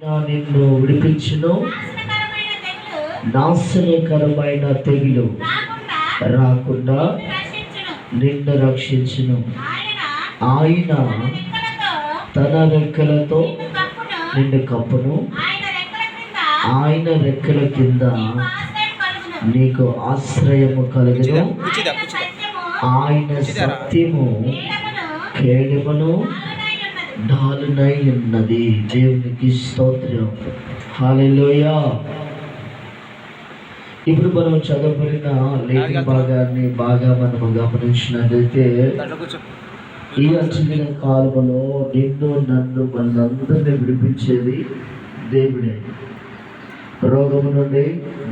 నిన్ను విడిపించును, నాశనకరమైన తెగులు రాకుండా నిన్ను రక్షించును. ఆయన తన రెక్కలతో నిన్ను కప్పును, ఆయన రెక్కల కింద నీకు ఆశ్రయము కలుగును. ఆయన సత్యము కేడమును డాలునై ఉన్నది. దేవునికి స్తోత్రం. హల్లెలూయా. ఇప్పుడు మనం చదవబడిన లేఖన భాగాన్ని బాగా మనము గమనించినట్లయితే, ఈ అంచెల కాలంలో నిన్ను నన్ను మనందరినీ విడిపించేది దేవుడే. రోగము నుండి,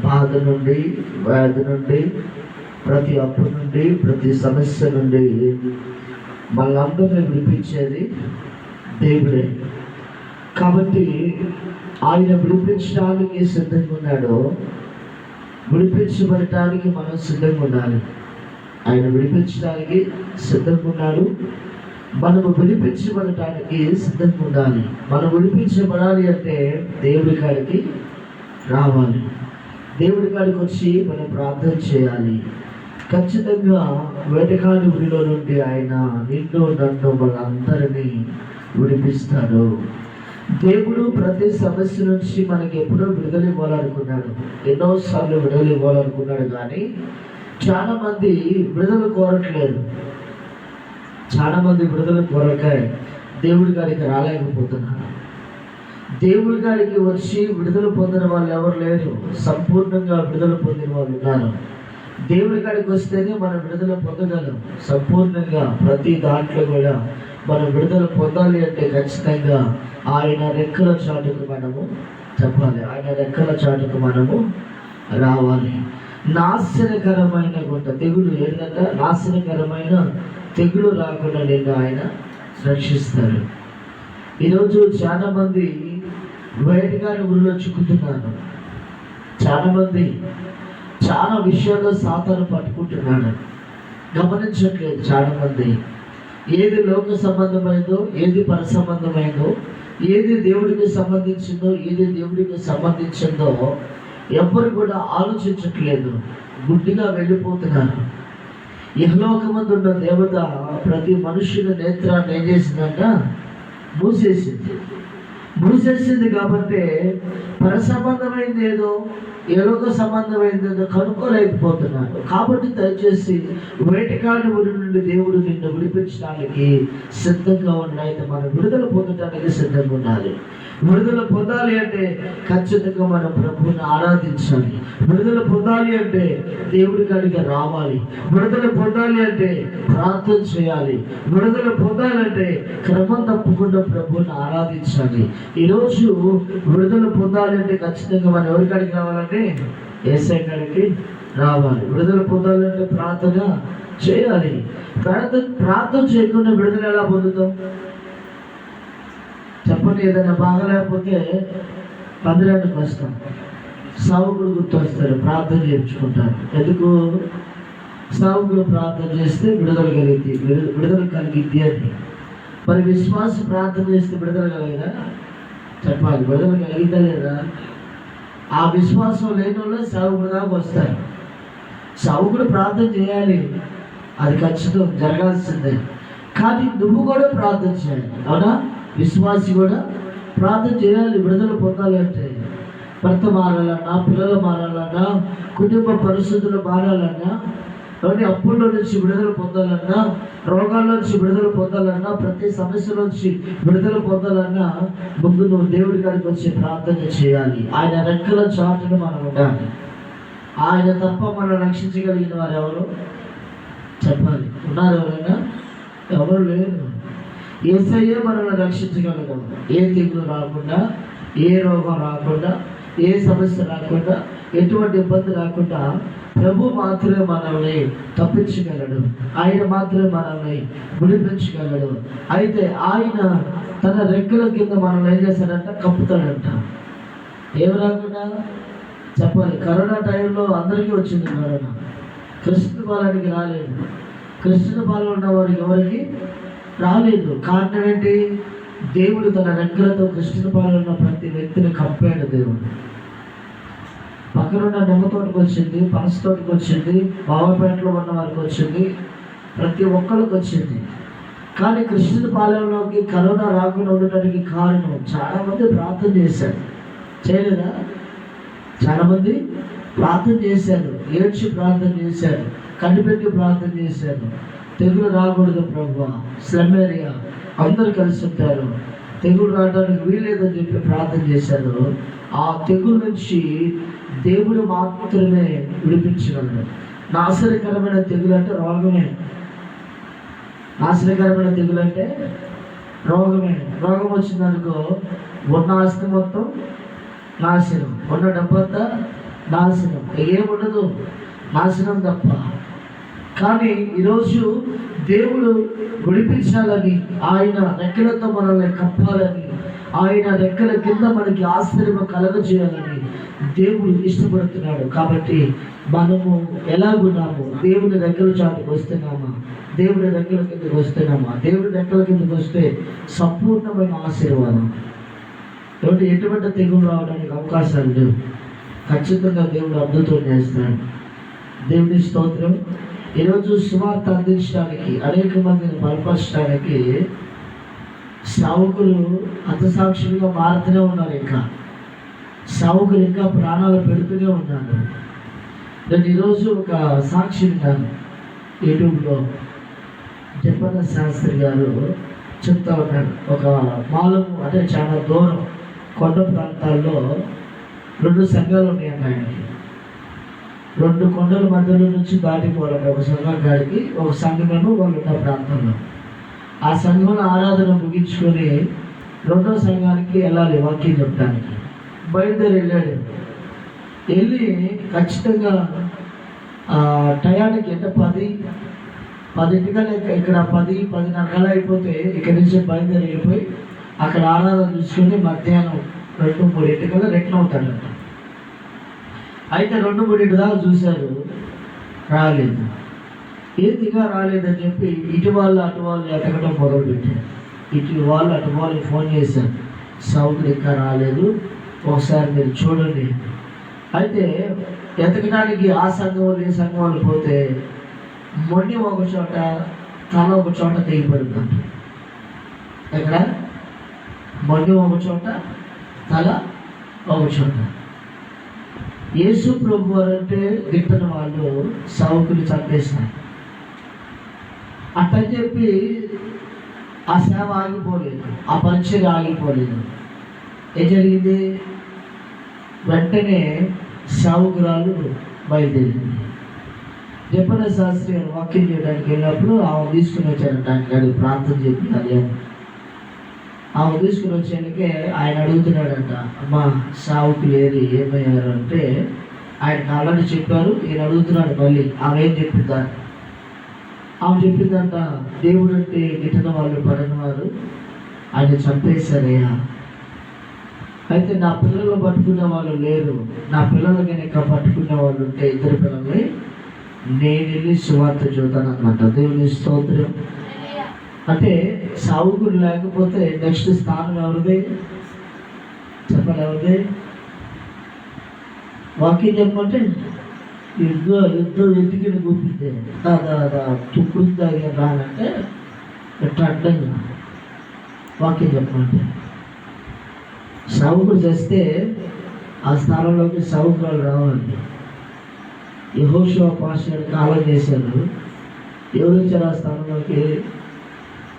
బాధ నుండి, వ్యాధి నుండి, ప్రతి అప్పు నుండి, ప్రతి సమస్య నుండి మనందరినీ విడిపించేది దేవుడే. కాబట్టి ఆయన విడిపించడానికి సిద్ధంగా ఉన్నాడు. విడిపించబడటానికి మనం సిద్ధంగా ఉండాలి. ఆయన విడిపించడానికి సిద్ధంగా ఉన్నాడు. మనము విడిపించబడటానికి సిద్ధంగా ఉండాలి. మనం విడిపించబడాలి అంటే దేవుడి కాడికి రావాలి. దేవుడి కాడికి వచ్చి మనం ప్రార్థన చేయాలి. ఖచ్చితంగా వెటకాని ఊరిలో నుండి ఆయన నిన్ను నన్ను మనందరినీ విడిపిస్తాడు. దేవుడు ప్రతి సమస్య నుంచి మనకి ఎప్పుడో విడుదల ఇవ్వాలనుకున్నాడు. ఎన్నోసార్లు విడుదల ఇవ్వాలనుకున్నాడు. కానీ చాలా మంది విడుదల కోరట్లేదు. చాలా మంది విడుదల కోరక దేవుడి గారికి రాలేకపోతున్నారు. దేవుడి గారికి వచ్చి విడుదల పొందిన వాళ్ళు ఎవరు లేరు. సంపూర్ణంగా విడుదల పొందిన వాళ్ళు ఉన్నారు. దేవుడి కాడికి వస్తేనే మనం విడుదల పొందగలం. సంపూర్ణంగా ప్రతి దాంట్లో కూడా మనం విడుదల పొందాలి అంటే ఖచ్చితంగా ఆయన రెక్కల చాటుకు మనము చెప్పాలి. ఆయన రెక్కల చాటుకు మనము రావాలి. నాశనకరమైన గుంట తెగులు ఏంటంటే, నాశనకరమైన తెగులు రాకుండా నిన్ను ఆయన రక్షిస్తారు. ఈరోజు చాలా మంది బయటగాని ఊళ్ళో చిక్కుతున్నారు. చాలా మంది చాలా విషయాల్లో సాతాను పట్టుకుంటున్నాడు. గమనించట్లేదు చాలా మంది. ఏది లోక సంబంధమైందో, ఏది పర సంబంధమైందో, ఏది దేవుడికి సంబంధించిందో, ఏది దేవుడికి సంబంధించిందో ఎవ్వరు కూడా ఆలోచించట్లేదు. గుడ్డిగా వెళ్ళిపోతున్నారు. ఇహలోకమందు ఉన్న దేవత ప్రతి మనుష్యుల నేత్రాన్ని ఏం చేసిందంట? మూసేసింది. కాబట్టి పర సంబంధమైంది ఏదో, ఎలుక సంబంధమైంది ఏదో కనుక్కోలేకపోతున్నారు. కాబట్టి దయచేసి వేటకాని ఊరి నుండి దేవుడు నిన్ను విడిపించడానికి సిద్ధంగా ఉండాలి. అయితే మనం విడుదల పొందడానికి సిద్ధంగా ఉండాలి. విడుదల పొందాలి అంటే ఖచ్చితంగా మనం ప్రభువుని ఆరాధించాలి. విడుదల పొందాలి అంటే దేవుడి కాడికి రావాలి. విడుదల పొందాలి అంటే ప్రార్థన చేయాలి. విడుదల పొందాలంటే క్రమం తప్పకుండా ప్రభువుని ఆరాధించాలి. ఈరోజు విడుదల పొందాలి అంటే ఖచ్చితంగా మనం ఎవరి కాడికి రావాలంటే యేసయ్య కాడికి రావాలి. విడుదల పొందాలంటే ప్రార్థన చేయాలి. ప్రార్థన చేయకుండా విడుదల ఎలా పొందుతాం చెప్పండి. ఏదైనా బాగలేకపోతే మందిరానికి వస్తాం, సావుకులు గుర్తొస్తారు, ప్రార్థన చేయించుకుంటారు. ఎందుకు? సావుకులు ప్రార్థన చేస్తే విడుదల కలిగిద్ది అని. మరి విశ్వాసం ప్రార్థన చేస్తే విడుదల కలిగినా చెప్పాలి. విడుదల కలిగిద్దా లేదా? ఆ విశ్వాసం లేని వాళ్ళు సావుకుడు దాకా వస్తారు. సావుకుడు ప్రార్థన చేయాలి, అది ఖచ్చితం జరగాల్సిందే. కానీ నువ్వు కూడా ప్రార్థన చేయాలి. అవునా? విశ్వాసి కూడా ప్రార్థన చేయాలి. విడుదల పొందాలి అంటే భర్త మారాలన్నా, పిల్లలు మారాలన్నా, కుటుంబ పరిస్థితులు మారాలన్నా, అప్పుల నుంచి విడుదల పొందాలన్నా, రోగాల నుంచి విడుదల పొందాలన్నా, ప్రతి సమస్య నుంచి విడుదల పొందాలన్నా ముందు నువ్వు దేవుడి కాడికి వచ్చి ప్రార్థన చేయాలి. ఆయన రెక్కల చాటును మనం ఉండాలి. ఆయన తప్ప మనం రక్షించగలిగిన వారు ఎవరు చెప్పాలి? ఉన్నారు ఎవరైనా? ఎవరు లేరు. యేసయ్యే మనల్ని రక్షించగలగం. ఏ తెగులు రాకుండా, ఏ రోగం రాకుండా, ఏ సమస్య రాకుండా, ఎటువంటి ఇబ్బంది రాకుండా ప్రభు మాత్రమే మనల్ని తప్పించగలడు. ఆయన మాత్రమే మనల్ని విడిపించగలడు. అయితే ఆయన తన రెక్కల కింద మనల్ని ఏం చేస్తాడంట? కప్పుతాడంట. ఏమి రాకుండా చెప్పాలి. కరోనా టైంలో అందరికీ వచ్చింది కరోనా. కృష్ణ పాలనకి రాలేదు. కృష్ణ పాలన ఉన్న వారికి ఎవరికి రాలేదు. కారణం ఏంటి? దేవుడు తన రెక్కలతో కృష్ణపాలెంలో ఉన్న ప్రతి వ్యక్తిని కప్పాడు. దేవుడు పక్కనున్న నిమ్మ తోటకు వచ్చింది, పనస తోటకు వచ్చింది, బావపేటలో ఉన్న వారికి వచ్చింది, ప్రతి ఒక్కరికి వచ్చింది. కానీ కృష్ణపాలెంలోకి కరోనా రాకుండా ఉండటానికి కారణం చాలామంది ప్రార్థన చేశారు. చేయలేదా? చాలామంది ప్రార్థన చేశారు, ఏడ్చి ప్రార్థన చేశారు, కనిపెట్టి ప్రార్థన చేశారు. తెగులు రాకూడదు ప్రభువా, స్లమ్ ఏరియా అందరూ కలిసి ఉంటారు, తెగులు రావడానికి వీలేదని చెప్పి ప్రార్థన చేశారు. ఆ తెగులు నుంచి దేవుడు మాత్రమే విడిపించగలడు. నాశనకరమైన తెగులు అంటే రోగమే. నాశనకరమైన తెగులు అంటే రోగమే. రోగం వచ్చిందనుకో ఉన్న ఆస్తి మొత్తం నాశనం, ఉన్న డబ్బంతా నాశనం, ఏముండదు, నాశనం తప్ప. కానీ ఈరోజు దేవుడు విడిపించాలని, ఆయన రెక్కలతో మనల్ని కప్పాలని, ఆయన రెక్కల కింద మనకి ఆశ్చర్యం కలగజేయాలని దేవుడు ఇష్టపడుతున్నాడు. కాబట్టి మనము ఎలాగున్నాము? దేవుని రెక్కల చాటుకు వస్తున్నామా? దేవుడి రెక్కల కిందకి వస్తున్నామా? దేవుడి రెక్కల కిందకి వస్తే సంపూర్ణమైన ఆశీర్వాదం. ఎటువంటి తెగులు రావడానికి అవకాశాలు లేవు. ఖచ్చితంగా దేవుడు అద్భుతం చేస్తాడు. దేవుని స్తోత్రం. ఈరోజు సువార్త అందించడానికి, అనేక మందిని బలపరచడానికి సేవకులు హతసాక్షులుగా మారుతూనే ఉన్నారు. ఇంకా సేవకులు ఇంకా ప్రాణాలు పెడుతూనే ఉన్నారు. నేను ఈరోజు ఒక సాక్షి విన్నాను యూట్యూబ్లో. జపన శాస్త్రి గారు చెప్తా ఉన్నారు, ఒక మాలము అంటే చాలా దూరం కొండ ప్రాంతాల్లో 2 సంఘాలు ఉన్నాయండి. ఆయనకి 2 కొండల మధ్యలో నుంచి దాటిపోవాలంటే ఒక సంఘం కాడికి, ఒక సంఘంలో వాళ్ళు ఉన్న ప్రాంతంలో. ఆ సంఘంలో ఆరాధన ముగించుకొని 2వ సంఘానికి వెళ్ళాలి వాకింగ్ చెప్పడానికి. బయలుదేరి వెళ్ళాడు. వెళ్ళి ఖచ్చితంగా టయానికి అంటే 10:10 ఇక్కడ 10-10:30 అయిపోతే ఇక్కడి నుంచి బయలుదేరి వెళ్ళిపోయి అక్కడ ఆరాధన చూసుకొని మధ్యాహ్నం 2-3 రిటర్న్ అవుతాడంట. అయితే 2-3 దాకా చూశారు, రాలేదు. ఏదిగా రాలేదని చెప్పి ఇటు వాళ్ళు అటు వాళ్ళు ఎతకడం మొదలుపెట్టారు. ఇటు వాళ్ళు అటు వాళ్ళకి ఫోన్ చేశారు, సౌకర్యం ఇంకా రాలేదు, ఒకసారి మీరు చూడండి. అయితే ఎతకడానికి ఆ సంఘం వాళ్ళు ఈ సంఘం వాళ్ళు పోతే మొండి ఒక చోట, తల ఒక చోట తెగిపడుతుంది. ఎక్కడ? మొండి ఒక చోట, తల ఒక చోట. యేసు ప్రభు అంటే గిట్టని వాళ్ళు సావుకుని చంపేసినారు. అట్టని చెప్పి ఆ సేవ ఆగిపోలేదు, ఆ పరిచయం ఆగిపోలేదు. ఏం జరిగింది? వెంటనే సావుకురాలు బయలుదేరింది. జపన శాస్త్రి గారు వాక్యం చేయడానికి వెళ్ళినప్పుడు ఆమె తీసుకుని వచ్చారంట. ఆయన ప్రార్థన చెప్పాలి అని ఆమె తీసుకుని వచ్చేందుకే ఆయన అడుగుతున్నాడంట, అమ్మా సావుకులు ఏమయ్యారు అంటే ఆయనకు ఆల్రెడీ చెప్పారు, ఈయన అడుగుతున్నాడు మళ్ళీ. ఆమె ఏం చెప్పిందా? ఆమె చెప్పిందంట, దేవుడు అంటే గిట్టన వాళ్ళు పడిన వారు ఆయన చంపేశారయ్యా. అయితే నా పిల్లలు పట్టుకునే వాళ్ళు లేరు, నా పిల్లలు కనుక పట్టుకునే వాళ్ళు ఉంటే 2 పిల్లల్ని నేను వెళ్ళి సువార్త చూద్దాను అన్నమాట. దేవుని స్తోత్రం. అంటే సావుకులు లేకపోతే నెక్స్ట్ స్థానం ఎవరిది? చెప్పండి, ఎవరిది? వాక్యం చెప్పమంటే యుద్ధం ఎదిగిన గుప్పితే తుప్పుడు రానంటే ఎట్లా అడ్డంగా వాక్యం చెప్పమంటే. సావుకులు చేస్తే ఆ స్థానంలోకి సావుకురాలు రావాలి. యెహోషువ పాస్టర్ కాలం చేశారు. ఎవరు వచ్చారు ఆ స్థానంలోకి?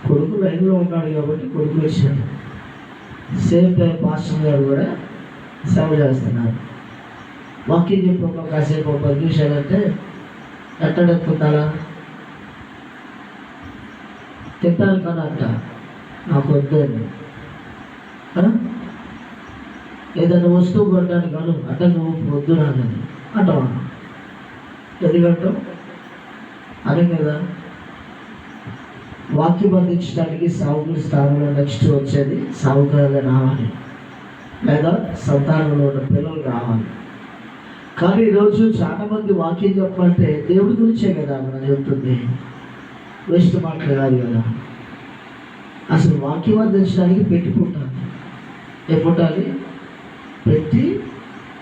కొడుకు లైన్లో ఉన్నాడు కాబట్టి కొడుకు వచ్చాడు. సేమ్ టైం పాస్టర్ గారు కూడా సేవ చేస్తున్నారు. వాక్యం చెప్పి కాసేపు 10 నిమిషాలు అంటే ఎట్టడెత్తుకుంటారా? తిట్టాలి కదా అంట, నాకు వద్దని. ఏదైనా వస్తువు కొట్టడానికి అను అట్ట నువ్వు వద్దు రాదని అంటావా? ఎందుకంటావు? అదే కదా. వాక్యం అందించడానికి సావుకుల స్థానంలో నెక్స్ట్ వచ్చేది సావుకురాలే రావాలి, లేదా సంతానంలో ఉన్న పిల్లలు రావాలి. కానీ ఈరోజు చాలా మంది వాక్యం చెప్పాలంటే దేవుడి గురించే కదా మనం చెప్తుంది, వేస్ట్ మాటలు కాదు కదా. అసలు వాక్యం అందించడానికి పెట్టి పుట్టాలి. ఏ పుట్టాలి? పెట్టి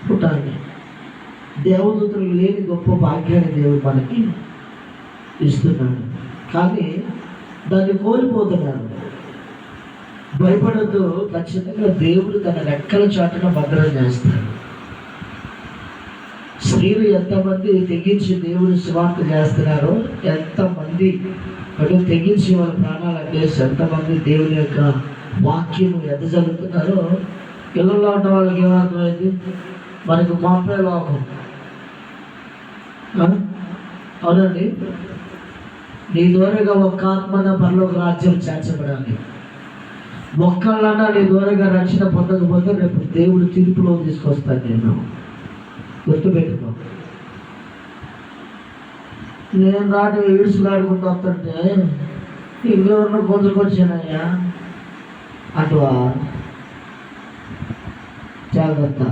పుట్టాలి. దేవదూతలు లేని గొప్ప భాగ్యాన్ని దేవుడు మనకి ఇస్తున్నాడు. కానీ దాన్ని కోల్పోతున్నారు. భయపడద్దు, ఖచ్చితంగా దేవుడు తన రెక్కల చాటున భద్రం చేస్తాడు. స్త్రీలు ఎంతమంది తెగించి దేవుడు సువార్త చేస్తున్నారో, ఎంతమంది అటు తెగించి వాళ్ళ ప్రాణాలు అడ్డేసి ఎంతమంది దేవుని యొక్క వాక్యము ఎదజల్లుతున్నారో, ఇళ్ళల్లో ఉన్న వాళ్ళకి ఏమర్థమైంది? మనకు మాపే లోకం. అవునండి, నీ ద్వారాగా ఒక్క ఆత్మన పరలోక రాజ్యం చేర్చబడాలి. ఒక్కళ్ళన్నా నీ ద్వారాగా రక్షణ పొందకపోతే రేపు దేవుడు తీర్పులో తీసుకొస్తాను. నేను గుర్తుపెట్టుకో. నేను రాటి ఈడ్చులాడుకుంటూ వస్తుంటే ఇంకెవరినో కొందరుకొచ్చానయ్యా అటువా, జాగ్రత్త.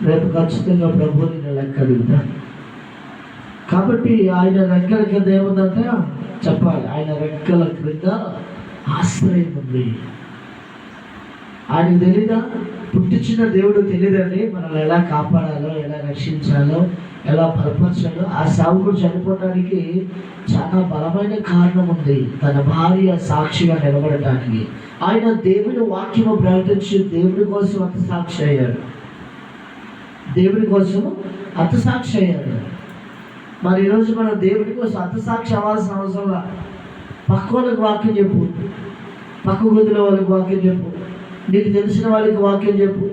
రేపు ఖచ్చితంగా ప్రభువుని నేను లెక్క అడుగుతాను. కాబట్టి ఆయన రెక్కల కింద ఏముందంటే చెప్పాలి, ఆయన రెక్కల క్రింద ఆశ్రయం ఉంది. ఆయనకు తెలీదా? పుట్టించిన దేవుడు తెలియదండి మనల్ని ఎలా కాపాడాలో, ఎలా రక్షించాలో, ఎలా బలపరచాలో. ఆ సేవకుడు చనిపోవడానికి చాలా బలమైన కారణం ఉంది. తన భార్య సాక్షిగా నిలబడటానికి ఆయన దేవుని వాక్యము ప్రకటించి దేవుడి కోసం హతసాక్షి అయ్యాడు. దేవుడి కోసం హతసాక్షి అయ్యాడు. మరి ఈరోజు మనం దేవుడి కోసం హతసాక్షి అవ్వాల్సిన అవసరంగా పక్క వాళ్ళకి వాక్యం చెప్పు, పక్క గదిలో వాళ్ళకి వాక్యం చెప్పు, నీకు తెలిసిన వాళ్ళకి వాక్యం చెప్పు,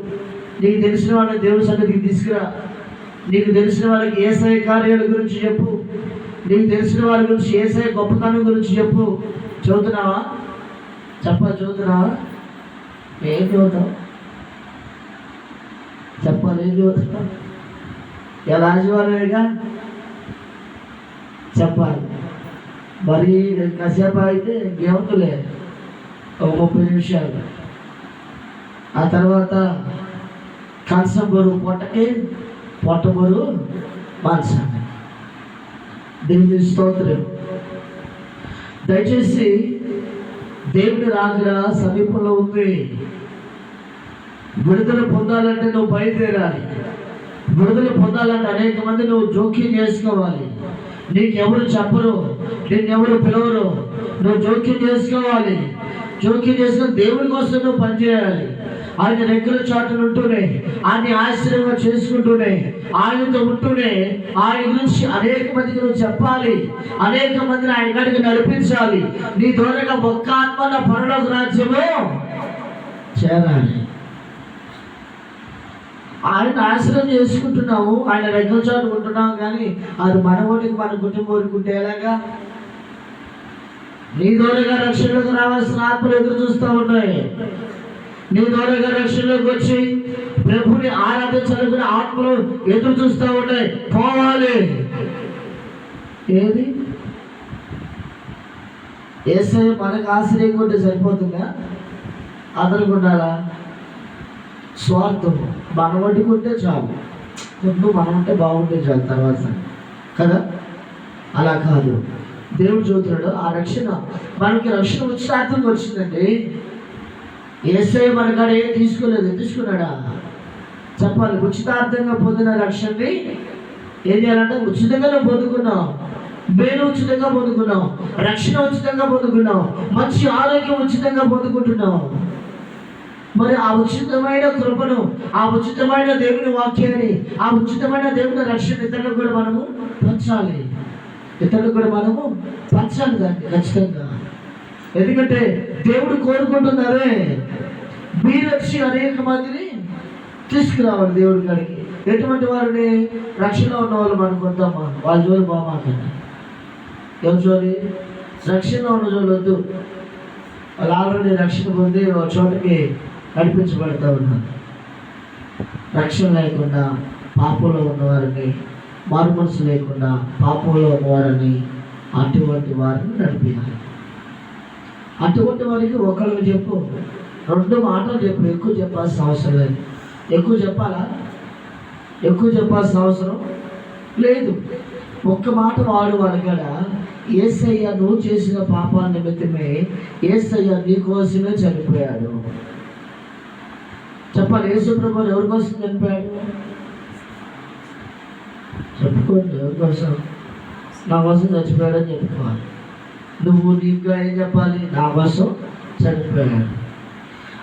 నీకు తెలిసిన వాళ్ళని దేవుడి సన్నిధికి తీసుకురా, నీకు తెలిసిన వాళ్ళకి యేసయ్య కార్యాల గురించి చెప్పు, నీకు తెలిసిన వాళ్ళ గురించి యేసయ్య గొప్పతనం గురించి చెప్పు. చదువుతున్నావా? చదువుతున్నావా? ఏం చదువుతావు? చెప్పాలి, ఏం చదువుతున్నావు? ఎలా ఆదివారమేగా చెప్పాలి. మరి కాసేపు అయితే గేమతులే ఒక 30 నిమిషాలు. ఆ తర్వాత కంచం బరువు పొట్టకి, పొట్ట బరువు మాంసాన్ని. దేవుని స్తోత్రం. దయచేసి దేవుని రాకడ సమీపంలో ఉంది. విడుదల పొందాలంటే నువ్వు బయలుదేరాలి. విడుదల పొందాలంటే అనేక మంది నువ్వు జోక్యం చేసుకోవాలి. నీకెవరు చెప్పరు, నిన్నెవరు పిలవరు, నువ్వు జోక్యం చేసుకోవాలి. జోక్యం చేసుకుని దేవుడి కోసం నువ్వు పనిచేయాలి. ఆయన రెక్కల చాటును ఉంటూనే, ఆయన్ని ఆశ్రయంగా చేసుకుంటూనే, ఆయనతో ఉంటూనే ఆయన గురించి అనేక మందికి నువ్వు చెప్పాలి. అనేక మందిని ఆయన కాడికి నడిపించాలి. నీ ద్వారాగా ఒక్క ఆత్మ పరలోక రాజ్యము చేరాలి. ఆయన ఆశ్రయం చేసుకుంటున్నాము, ఆయన రెక్కల చాటు ఉంటున్నాము. కానీ అది మన ఓటికి మన కుటుంబం ఊరుకుంటే ఎలాగా? నీ ద్వారాగా రక్షణలోకి రావాల్సిన ఆత్మలు ఎదురు చూస్తూ ఉన్నాయి. నీ ద్వారాగా రక్షణలోకి వచ్చి ప్రభుని ఆరాధించాలనుకునే ఆత్మలు ఎదురు చూస్తూ ఉంటాయి. పోవాలి. ఏది? యేసయ్య మనకు ఆశ్రయం ఉంటే సరిపోతుందా? అదనుకుంటారా? స్వార్థం. మనం వండుకుంటే చాలు, ముందు మనం ఉంటే బాగుంటే చాలు తర్వాత కదా. అలా కాదు. దేవుడు చూస్తున్నాడు. ఆ రక్షణ మనకి రక్షణ ఉచితార్థంగా వచ్చిందండి. యేసయ్య మన కాడ ఏం తీసుకోలేదు. తీసుకున్నాడా? చెప్పాలి. ఉచితార్థంగా పొందిన రక్షణని ఏం చేయాలంటే ఉచితంగా పొందుకున్నాం. మేలు ఉచితంగా పొందుకున్నాం, రక్షణ ఉచితంగా పొందుకున్నాం, మంచి ఆరోగ్యం ఉచితంగా పొందుకుంటున్నాం. మరి ఆ ఉచితమైన కృపను, ఆ ఉచితమైన దేవుని వాక్యాన్ని, ఆ ఉచితమైన దేవుని రక్షణ ఇతరులకు కూడా మనము పంచాలి. ఇతరులకు కూడా మనము పంచాలి దాన్ని ఖచ్చితంగా. ఎందుకంటే దేవుడు కోరుకుంటున్నారే మీరు వచ్చి అనేక మందిని తీసుకురావాలి దేవుడి కాడికి. ఎటువంటి వారిని? రక్షణలో ఉన్న వాళ్ళు మనకు వద్దామా, వాళ్ళ జోలి బామాకండి. ఎవరి జోలి? రక్షణలో ఉన్న జోలి వద్దు. వాళ్ళు ఆల్రెడీ రక్షణ పొంది ఒక చోటకి నడిపించబడతా ఉన్నారు. రక్షణ లేకుండా పాపంలో ఉన్నవారిని, మారు మనసు లేకుండా పాపంలో ఉన్నవారిని, అటువంటి వారిని నడిపించాలి. అటువంటి వారికి ఒకరికి చెప్పు, 2 మాటలు చెప్పు. ఎక్కువ చెప్పాల్సిన అవసరం లేదు. ఎక్కువ చెప్పాలా? ఎక్కువ చెప్పాల్సిన అవసరం లేదు. ఒక్క మాట వాడు వాళ్ళ కాడ యేసయ్య నువ్వు చేసిన పాపా నిమిత్తమే యేసయ్య నీ కోసమే చనిపోయాడు. చెప్పాలి, యేసు ప్రభు ఎవరి కోసం చనిపోయాడు? చెప్పుకోండి, ఎవరి కోసం? నా కోసం చచ్చిపోయాడని చెప్పుకోవాలి. నువ్వు నీకు ఏం చెప్పాలి? నా కోసం చనిపోయాడు.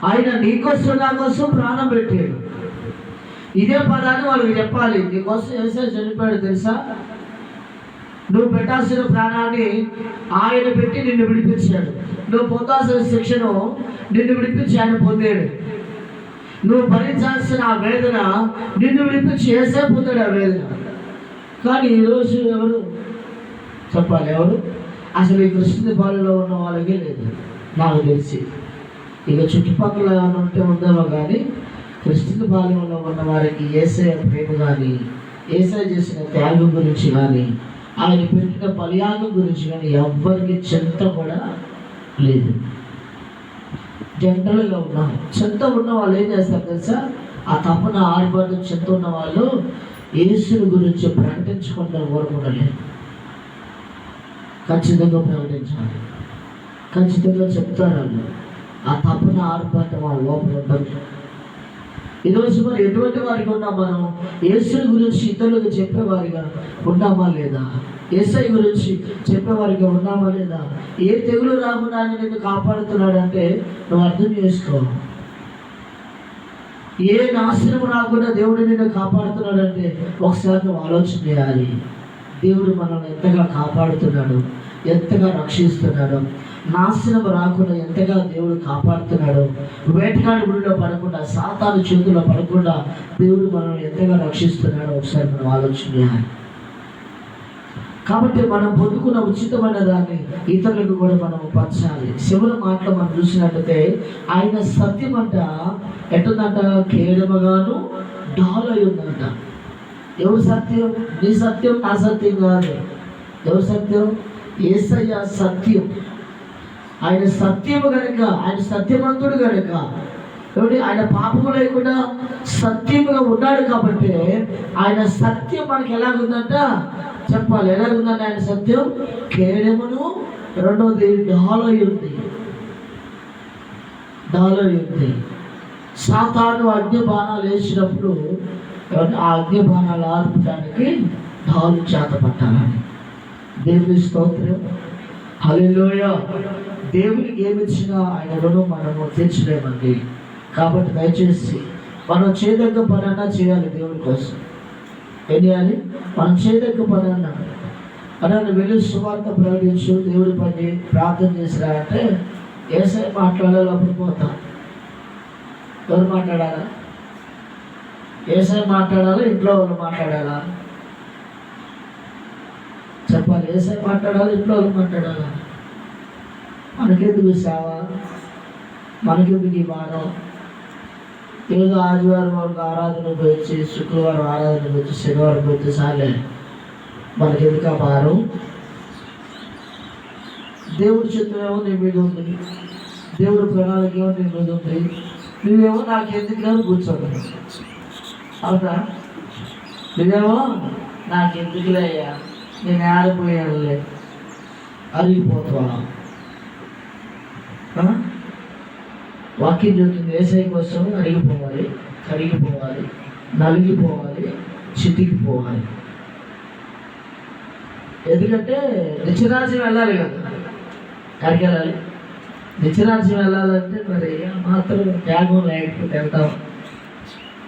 ఆయన నీకోసం నా కోసం ప్రాణం పెట్టాడు. ఇదే పదాన్ని వాళ్ళకి చెప్పాలి. నీకోసం యేసయ్య చనిపోయాడు తెలుసా? నువ్వు పెట్టాల్సిన ప్రాణాన్ని ఆయన పెట్టి నిన్ను విడిపించాడు. నువ్వు పొందాల్సిన శిక్షను నిన్ను విడిపించి ఆయన పొందాడు. నువ్వు భరించాల్సిన ఆ వేదన నిన్ను విడిపించి యేసయ్య పొందాడు ఆ వేదన. కానీ ఈరోజు ఎవరు చెప్పాలి? ఎవరు అసలు ఈ క్రిస్తు పాలలో ఉన్న వాళ్ళకే లేదు నాకు తెలిసి. ఇక చుట్టుపక్కల ఉంటే ఉందేమో కానీ క్రిస్తు పాలెంలో ఉన్న వారికి యేసయ్య ప్రేమ కానీ, యేసయ్య చేసిన త్యాగం గురించి కానీ, ఆయన పెట్టిన బలియాగం గురించి కానీ ఎవ్వరికి చింత కూడా లేదు. జనరల్గా ఉన్నాం. చింత ఉన్న వాళ్ళు ఏం చేస్తారు తెలుసా? ఆ తపన ఆర్భాటం చింత ఉన్న వాళ్ళు యేసుని గురించి ప్రకటించకుండా కోరుకుంటలేదు. ఖచ్చితంగా ప్రకటించాలి, ఖచ్చితంగా చెప్తారు వాళ్ళు. ఆ తపన ఆర్భాటం వాళ్ళ లోపల ఉండదు. ఈరోజు మరి ఎటువంటి వారిగా ఉన్నాం మనం? యేసుని గురించి ఇతరులకు చెప్పేవారిగా ఉన్నామా లేదా? యేసయ్య గురించి చెప్పేవారిగా ఉన్నామా లేదా? ఏ తెగులు రాకుండా ఆయన నిన్ను కాపాడుతున్నాడంటే నువ్వు అర్థం చేసుకో. ఏ నాశనం రాకుండా దేవుడు నిన్ను కాపాడుతున్నాడంటే ఒకసారి నువ్వు ఆలోచన చేయాలి. దేవుడు మనల్ని ఎంతగా కాపాడుతున్నాడు, ఎంతగా రక్షిస్తున్నాడు, నాశనం రాకుండా ఎంతగా దేవుడు కాపాడుతున్నాడు, వేటగాడి గుడిలో పడకుండా, సాతాను చేతుల్లో పడకుండా దేవుడు మనల్ని ఎంతగా రక్షిస్తున్నాడో ఒకసారి మనం ఆలోచన చేయాలి. కాబట్టి మనం పొందుకున్న ఉచితమైన దాన్ని ఇతరులకు కూడా మనం పంచాలి. శివుల మాటలు మనం చూసినట్టయితే ఆయన సత్యం అంట ఎట్టుందంట? కేడమగాను డాలై ఉందంట. ఎవరు సత్యం? నీ సత్యం, నా సత్యం కాదు. ఎవరు సత్యం? యేసయ్య సత్యం. ఆయన సత్యము కనుక, ఆయన సత్యవంతుడు కనుక, కాబట్టి ఆయన పాపము లేకుండా సత్యముగా ఉన్నాడు. కాబట్టి ఆయన సత్యం మనకి ఎలాగుందంట చెప్పాలి. ఎలాగుందంటే ఆయన సత్యం కేడమును, రెండోది డాలై ఉంది. డాలై ఉంది. సాతాను అగ్ని బాణాలు వేసినప్పుడు ఆ అగ్ని బాణాలు ఆర్పడానికి డాలు చేత పట్టాలని. దేవుని స్తోత్రం, హల్లెలూయా. దేవునికి ఏమిచ్చినా ఆయన రుణం మనము తీర్చలేమండి. కాబట్టి దయచేసి మనం చేయదగ్గ పని అన్నా చేయాలి దేవుని కోసం. ఏం చేయాలి? మనం చేయదగ్గ పని అన్నా వెళ్ళి సువార్త ప్రకటించు, దేవుడి పని ప్రార్థన చేసిరా అంటే యేసయ్య మాట్లాడాలి. అప్పుడు పోతాం. ఎవరు మాట్లాడాలా? యేసయ్య మాట్లాడాలా? ఇంట్లో వాళ్ళు మాట్లాడాలా? చెప్పాలి. యేసయ్య మాట్లాడాలి, ఇంట్లో వాళ్ళు మాట్లాడాలా? మనకెందుకు సేవ? మనకెందుకు ఈ వారం? ఏదో ఆదివారం వరకు ఆరాధనకు వచ్చి, శుక్రవారం ఆరాధనకు వచ్చి, శనివారం వచ్చి సాలే. మనకెందుకు ఆ వారం? దేవుడి చిత్తం ఏమో నీ మీద ఉంది, దేవుడి ప్రణాళిక ఏమో నీ మీద ఉంది. నువ్వేమో నాకెందుకు కూర్చోండి. అవునా? నువ్వేమో నాకెందుకులే అయ్యా, నేను ఆడిపోయానులే, అరిగిపోతావా? వాక్యం చెబుతుంది యేసయ్య కోసం అరిగిపోవాలి, కరిగిపోవాలి, నలిగిపోవాలి, చితికిపోవాలి. ఎందుకంటే నిత్యరాజ్యం వెళ్ళాలి కదా. ఎక్కడికి వెళ్ళాలి? నిత్యరాజ్యం వెళ్ళాలంటే మరి మాత్రం త్యాగం లేకపోతే వెళ్తాం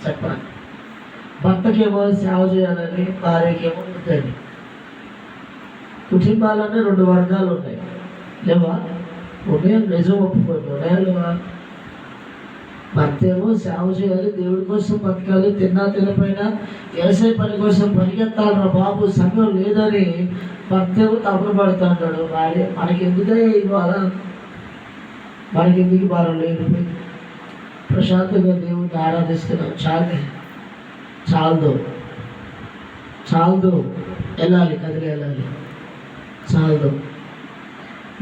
చెప్పాలి. భర్తకేమో సేవ చేయాలని, భార్యకేమో ఉంటుంది. కుటుంబాలన్నీ రెండు వర్గాలు ఉన్నాయి లేవా? ఉదయం నిజం ఒప్పుకోండి, ఉదయాలువా? భర్త ఏమో సేవ చేయాలి, దేవుడి కోసం బతకాలి, తిన్నా తినపోయినా వ్యవసాయ పని కోసం పరిగెత్తాలరా బాబు, సమయం లేదని భర్త ఏమో తప్పులు పడుతుంటాడు. భార్య మనకి ఎందుకే ఇవాళ, మనకి ఎందుకు భారం లేదు, ప్రశాంతంగా దేవుడిని ఆరాధిస్తున్నాం, చాలదు వెళ్ళాలి, కదిలి వెళ్ళాలి, చాలదు.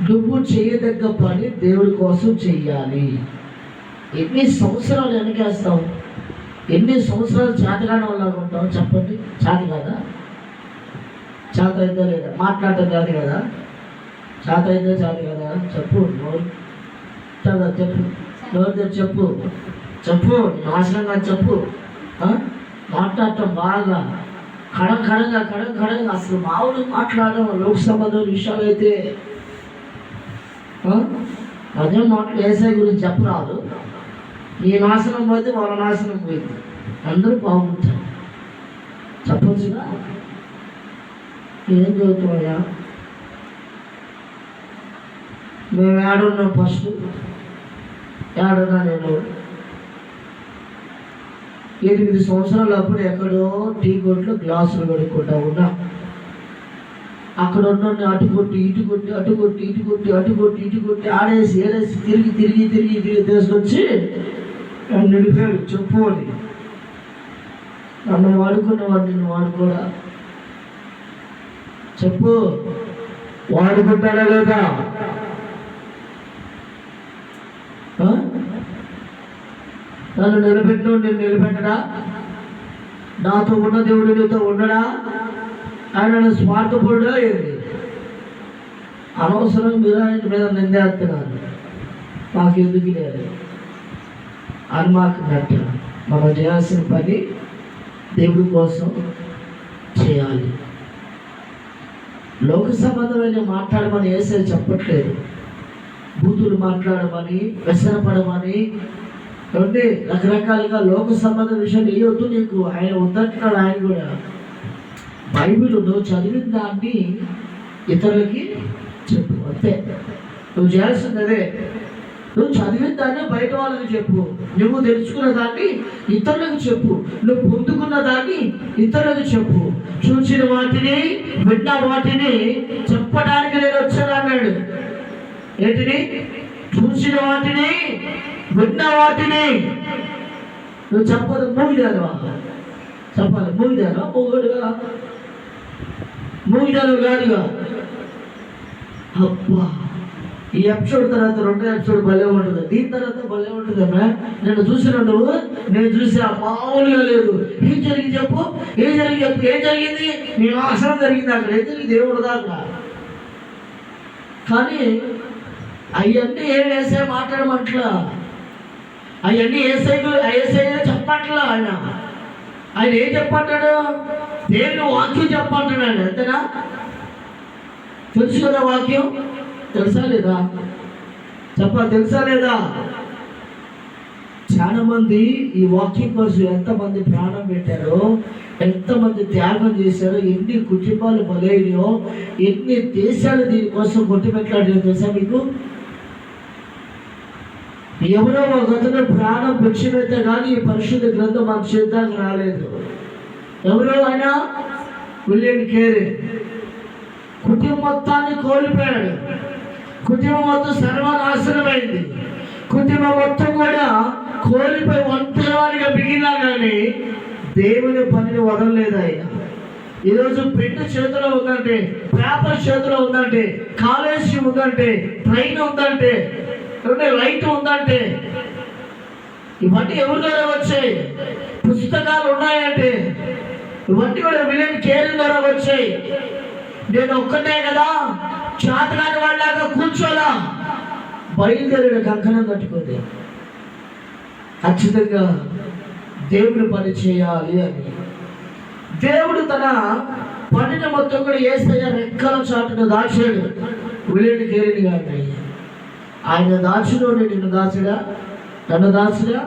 నువ్వు చేయదగ్గ పని దేవుడి కోసం చెయ్యాలి. ఎన్ని సంవత్సరాలు వెనకేస్తావు? ఎన్ని సంవత్సరాలు చేతగానే వాళ్ళగా ఉంటావు చెప్పండి? చేత కదా? చేత అయితే లేదా? మాట్లాడటం కాదు కదా? చేత అయితే చాలు కదా, చెప్పు నోరు చదువు, చెప్పు నోరు తెరిచి చెప్పు, చెప్పు నాశనంగా చెప్పు. మాట్లాడటం బాగా కడంగా అసలు మామూలు మాట్లాడడం లోక సంబంధం విషయాలు అయితే అదే మాటలు ఏసై గురించి చెప్పరాదు. నీ నాశనం పోతే వాళ్ళ నాశనం పోయింది, అందరూ బాగుంటారు. చెప్పొచ్చుగా. ఏం చదువుతామయ్యా మేము ఏడున్నాం? ఫస్ట్ ఏడున్నా నేను 8 సంవత్సరాలు అప్పుడు ఎక్కడో టీ కొట్లో గ్లాసులు కడుక్కుంటా ఉన్నా. అక్కడ ఉన్న అటు కొట్టి ఇటు కొట్టి అటు కొట్టి ఇటు కొట్టి అటు కొట్టి ఇటు కొట్టి ఆడేసి ఏడేసి తిరిగి తీసుకొచ్చి నిలిపాడు. చెప్పు అని నన్ను వాడుకున్నవాడు, నిన్ను వాడుకోడా? చెప్పు, వాడుకుంటాడా లేదా? నన్ను నిలబెట్టిన నేను నిలబెట్టడా? నాతో ఉన్న దేవుడు నీతో ఉండడా? ఆయన స్వార్థపరుడా ఏంది? అనవసరం మీరు ఆయన మీద నిందేస్తున్నారు. మాకెందుకు లేదు అని మాకు నట్ట. మనం చేయాల్సిన పని దేవుడి కోసం చేయాలి. లోక సంబంధమైన మాట్లాడమని ఏసై చెప్పట్లేదు. బూతులు మాట్లాడమని, వ్యసనపడమని, అంటే రకరకాలుగా లోక సంబంధ విషయాలు వేయొద్దు నీకు. ఆయన వద్దంటున్నాడు. ఆయన కూడా బైబిల్ నువ్వు చదివిన దాన్ని ఇతరులకి చెప్పు, అంతే. నువ్వు చేయాల్సింది అదే. నువ్వు చదివిన దాన్ని బయట వాళ్ళకి చెప్పు, నువ్వు తెలుసుకున్న దాన్ని ఇతరులకు చెప్పు, నువ్వు పొందుకున్న దాన్ని ఇతరులకు చెప్పు. చూసిన వాటిని విన్న వాటిని చెప్పడానికి నేను వచ్చాను అన్నాడు. ఏంటిని? చూసిన వాటిని విన్న వాటిని. నువ్వు చెప్పదు మూగిదానువా? చెప్పాలి మూగిదాను, మూగుడుగా మూగిదాను కాదుగా. అబ్బా, ఈ ఎపిసోడ్ తర్వాత 2వ ఎపిసోడ్ భలే ఉంటుంది, దీని తర్వాత భలే ఉంటుందమ్మా. నేను చూసిన నువ్వు, నేను చూసా, మామూలుగా లేదు. ఏం జరిగింది చెప్పు, ఏం జరిగింది చెప్పు, ఏం జరిగింది? నీ నాశనం జరిగింది అక్కడ, ఏం జరిగింది దేవుడు దాకా. కానీ అవన్నీ ఏం వేసే మాట్లాడమంటలా, అవన్నీ ఏసై చెప్పట్లా. ఆయన ఏం చెప్పంటాడు? దేవుని వాక్యం చెప్పంటున్నాడు, అంతేనా? తెలుసు కదా వాక్యం, తెలుసా లేదా? తెలుసా లేదా? చాలా మంది ఈ వాక్యం కోసం ఎంతమంది ప్రాణం పెట్టారో, ఎంతమంది త్యాగం చేశారో, ఎన్ని కుటుంబాలు బలైనయో, ఎన్ని దేశాలు దీనికోసం కొట్టుపెట్లాడారో తెలుసా మీకు? ఎవరో ఒక అతను ప్రాణం భిక్షమైతే కానీ ఈ పరిశుద్ధ గ్రంథం మన చేద్దానికి రాలేదు. ఎవరో ఆయన విలియం కేరీ కుటుంబం మొత్తాన్ని కోల్పోయాడు. కుటుంబం మొత్తం సర్వనాశనమైంది. కుటుంబం మొత్తం కూడా కోల్పోయి ఒంటరిగా మిగిలినా కానీ దేవుని పనిని వదలలేదు ఆయన. ఈరోజు పెన్ను చేతిలో ఉందంటే, పేపర్ చేతిలో ఉందంటే, కాలేజీ ఉందంటే, ట్రైన్ ఉందంటే, లైట్ ఉందంటే, ఇవన్నీ ఎవరి ద్వారా వచ్చాయి? పుస్తకాలు ఉన్నాయంటే ఇవన్నీ కూడా విలియం కేరీ ద్వారా వచ్చాయి. నేను ఒక్కటే కదా, చేతకాని వాళ్ళలాగా కూర్చోలా, బయలుదేరిన కంకణం కట్టుకుంది. ఖచ్చితంగా దేవుని పని చేయాలి అని దేవుడు తన పనిని మొత్తం కూడా యేసయ్య రెక్కల చాటును దాచాడు. విలియం కేరీని గారిని ఆయన దాచులోని నిన్ను దాచడా? నన్ను దాచడా?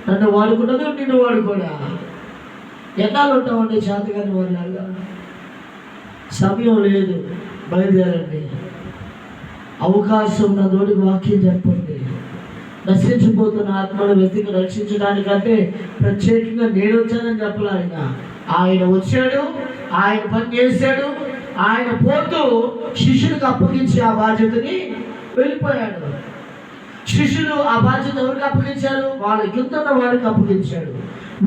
నన్ను వాడుకున్నది నిన్ను వాడుకోడా? ఎన్నాళ్ళు ఉంటామండి చేతగాని వాళ్ళగా? సమయం లేదు, బయలుదేరండి. అవకాశం ఉన్న తోడికి వాక్యం చెప్పండి. నశించిపోతున్న ఆత్మను వెతికి రక్షించడానికంటే ప్రత్యేకంగా నేను వచ్చానని చెప్పలే. ఆయన వచ్చాడు, ఆయన పని చేశాడు. ఆయన పోతూ శిష్యులకు అప్పగించి ఆ బాధ్యతని వెళ్ళిపోయాడు. శిష్యులు ఆ బాధ్యత ఎవరికి అప్పగించారు? వాళ్ళ కింద ఉన్న వారికి అప్పగించాడు.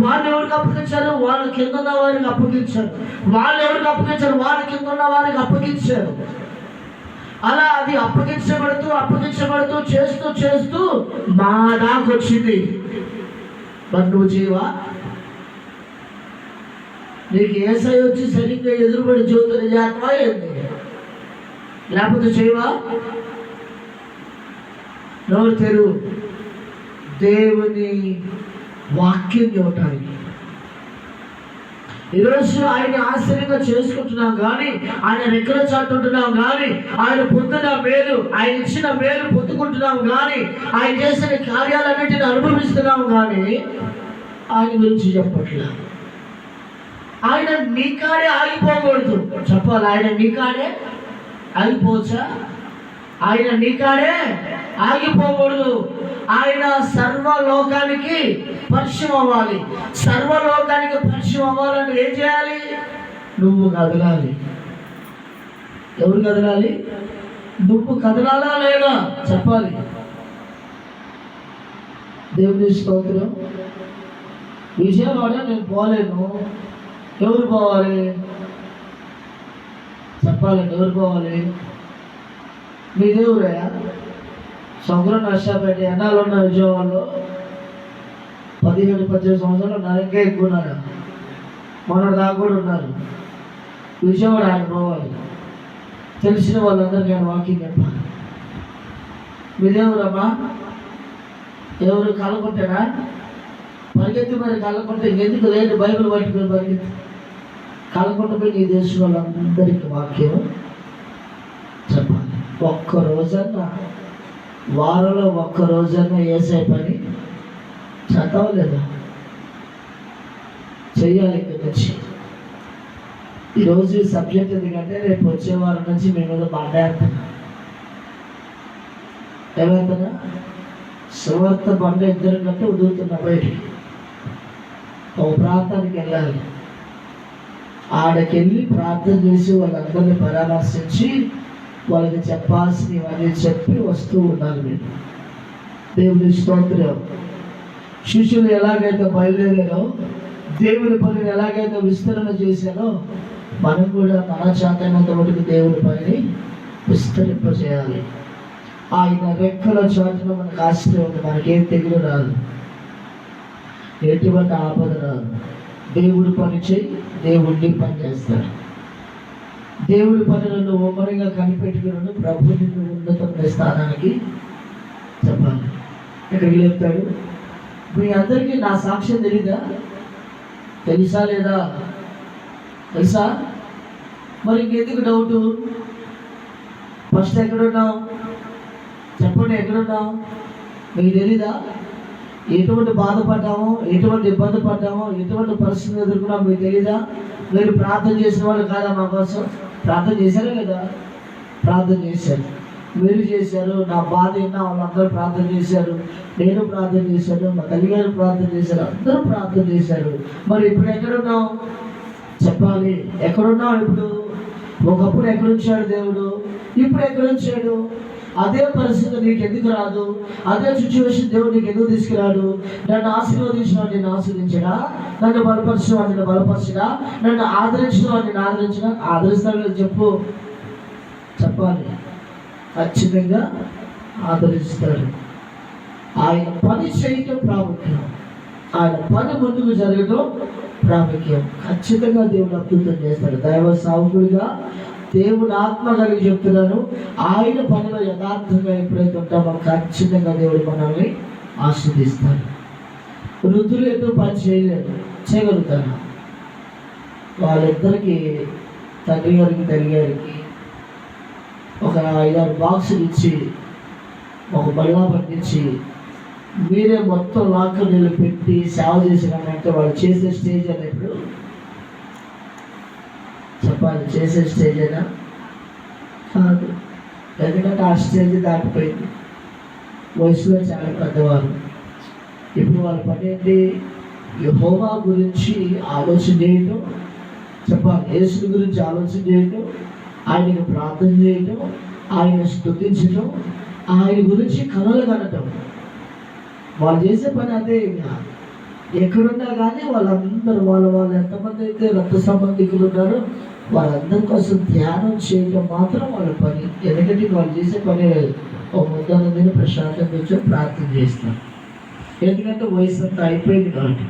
వాళ్ళు ఎవరికి అప్పగించారు? వాళ్ళ కింద ఉన్న వారికి అప్పగించారు. వాళ్ళు ఎవరికి అప్పగించారు? వాళ్ళ కింద ఉన్న వారికి అప్పగించారు. అలా అది అప్పగించబడుతూ చేస్తూ మా దాకా వచ్చింది. మరి నువ్వు చేయవా? నీకు ఏసై వచ్చి సరిగ్గా ఎదురుబడి జీవితం చేస్తావా ఏంది? లేకపోతే చేయవా? నోరు తెరువు దేవుని వాక్యం ఇవ్వటానికి. ఈరోజు ఆయన ఆశ్చర్యంగా చేసుకుంటున్నాం కానీ, ఆయన రెక్కల చాటుకుంటున్నాం కానీ, ఆయన పొందిన మేలు, ఆయన ఇచ్చిన మేలు పొందుకుంటున్నాం కానీ, ఆయన చేసిన కార్యాలన్నింటినీ అనుభవిస్తున్నాం కానీ ఆయన గురించి చెప్పట్లా. ఆయన నీ కాడే ఆగిపోకూడదు. చెప్పాలి, ఆయన నీ కాడే ఆగిపోవచ్చా? ఆయన నీ కాడే ఆగిపోకూడదు. ఆయన సర్వలోకానికి పరిచయం అవ్వాలి. సర్వలోకానికి పరిచయం అవ్వాలంటే ఏం చేయాలి? నువ్వు కదలాలి. ఎవరు కదలాలి? నువ్వు కదలాలా లేదా చెప్పాలి. దేవుని స్తోత్రం. విజయవాడ నేను పోలేను, ఎవరు పోవాలి చెప్పాలండి? ఎవరు పోవాలి? మీ దేవురయ్యా. సంక్రం నష్టపేట ఎన్నాళ్ళు ఉన్న విజయవాడలో 17-18 సంవత్సరాలు ఉన్నారు, ఇంకా ఎక్కువ ఉన్నారు. మొన్న దాకా కూడా ఉన్నారు. విజయవాడ ఆయన పోవాలి. తెలిసిన వాళ్ళందరికీ ఆయన వాకింగ్ చెప్పాలి. మీ దేవురమ్మా. ఎవరు కలకుంటారా? పరిగెత్తి మరి కలకుంటే ఇంకెందుకు లేదు, బైబిల్ పట్టుకుని పరిగెత్తి కలకుంట పోయి నీ దేశం వాళ్ళందరికీ వాక్యం చెప్పాలి. ఒక్క రోజన్నా, వారంలో ఒక్క రోజన్నా ఏసై పని చదవలేదా? చెయ్యాలి. ఇక్కడ నుంచి ఈరోజు సబ్జెక్ట్ ఎందుకంటే రేపు వచ్చే వారం నుంచి మీ మీద బండేస్తున్నా. ఏమవుతున్నా? సువార్త బండ ఇద్దరు కంటే ఉదురుతున్నా. బయటికి ఒక ప్రాంతానికి వెళ్ళాలి. ఆడకెళ్ళి ప్రార్థన చేసి వాళ్ళందరినీ పరామర్శించి వాళ్ళకి చెప్పాల్సినవన్నీ చెప్పి వస్తూ ఉండాలి. మీరు దేవుని స్తోత్రం. శిష్యులు ఎలాగైతే బయలుదేరారో, దేవుని పనిని ఎలాగైతే విస్తరణ చేశారో, మనం కూడా మన చేతనంత మటుకు దేవుని పనిని విస్తరింపజేయాలి. ఆయన రెక్కల చాటున మనకు ఆశ్రయం ఉంది. మనకేం తెగులు రాదు, ఎటువంటి ఆపద రాదు. దేవుడి పని చేయి, దేవుడిని పని చేస్తాడు. దేవుడి పనులను ఒమ్మరిగా కనిపెట్టుకున్నాడు. ప్రభుని ఉన్నతమైన స్థానానికి చెప్పాలి. ఎక్కడికి లేపుతాడు? మీ అందరికీ నా సాక్ష్యం తెలీదా? తెలుసా లేదా? తెలుసా? మరి ఇంకెందుకు డౌటు? ఫస్ట్ ఎక్కడున్నావు చెప్పండి. ఎక్కడున్నావు? మీకు తెలీదా? ఎటువంటి బాధపడ్డామో, ఎటువంటి ఇబ్బంది పడ్డామో, ఎటువంటి పరిస్థితులు ఎదుర్కొన్నామో మీకు తెలీదా? మీరు ప్రార్థన చేసిన వాళ్ళు కాదా? మా కోసం ప్రార్థన చేశారా లేదా? ప్రార్థన చేశారు. మీరు చేశారు. నా బాధ అయినా వాళ్ళందరూ ప్రార్థన చేశారు. నేను ప్రార్థన చేశాను. మా తల్లిగారు ప్రార్థన చేశారు. అందరూ ప్రార్థన చేశారు. మరి ఇప్పుడు ఎక్కడున్నావు చెప్పాలి. ఎక్కడున్నావు ఇప్పుడు? ఒకప్పుడు ఎక్కడుంచాడు దేవుడు, ఇప్పుడు ఎక్కడుంచాడు? అదే పరిస్థితి నీకు ఎందుకు రాదు? అదే సిచ్యువేషన్ దేవుడు నీకు ఎందుకు తీసుకురాడు? నన్ను ఆశీర్వదించిన వాడిని నేను ఆశీర్వదించడా? నన్ను బలపరిచిన వాడిని నేను బలపరచడా? నన్ను ఆదరించిన వాడిని నేను ఆదరించడా? ఆదరిస్తాడు చెప్పు. చెప్పాలి. ఖచ్చితంగా ఆదరిస్తాడు. ఆయన పని చేయటం ప్రాముఖ్యం. ఆయన పని ముందుకు జరగడం ప్రాముఖ్యం. ఖచ్చితంగా దేవుడు అద్భుతం చేస్తాడు. దైవ సావుకుడిగా దేవుని ఆత్మ కలిగి చెప్తున్నాను. ఆయన పనిలో యథార్థంగా ఎప్పుడైతే ఉంటామో ఖచ్చితంగా దేవుడు మనల్ని ఆస్వాదిస్తాడు. వృద్ధులు ఎందుకు పని చేయలేదు? చేయగలుగుతారు. వాళ్ళిద్దరికి, తండ్రి గారికి తల్లి గారికి ఒక 5-6 బాక్సులు ఇచ్చి, ఒక బళ్ళా పట్టించి, మీరే మొత్తం లాక్కర్ నీళ్ళు పెట్టి సేవ చేసినారంటే వాళ్ళు చేసే స్టేజ్ అని ఇప్పుడు చెప్పాలి. చేసే స్టేజ్ అయినా కాదు. ఎందుకంటే ఆ స్టేజ్ దాటిపోయింది. వయసులో చాలా పెద్దవారు. ఇప్పుడు వాళ్ళ పని ఏంటి? యెహోవా గురించి ఆలోచన చేయటం చెప్పాలి. యేసు గురించి ఆలోచన చేయటం, ఆయనకు ప్రార్థన చేయటం, ఆయన స్తుతించటం, ఆయన గురించి కలలు కనటం. వాళ్ళు చేసే పని అదే. ఇంకా ఎక్కడున్నా కానీ వాళ్ళందరూ వాళ్ళు ఎంతమంది అయితే రక్త సంబంధికులు ఉన్నారో వాళ్ళందరి కోసం ధ్యానం చేయటం మాత్రం వాళ్ళ పని. ఎందుకంటే వాళ్ళు చేసే పని ఒక ముద్ద మీద ప్రశాంతంగా కూర్చొని ప్రార్థన చేస్తారు. ఎందుకంటే వయసు అంతా అయిపోయింది కాబట్టి.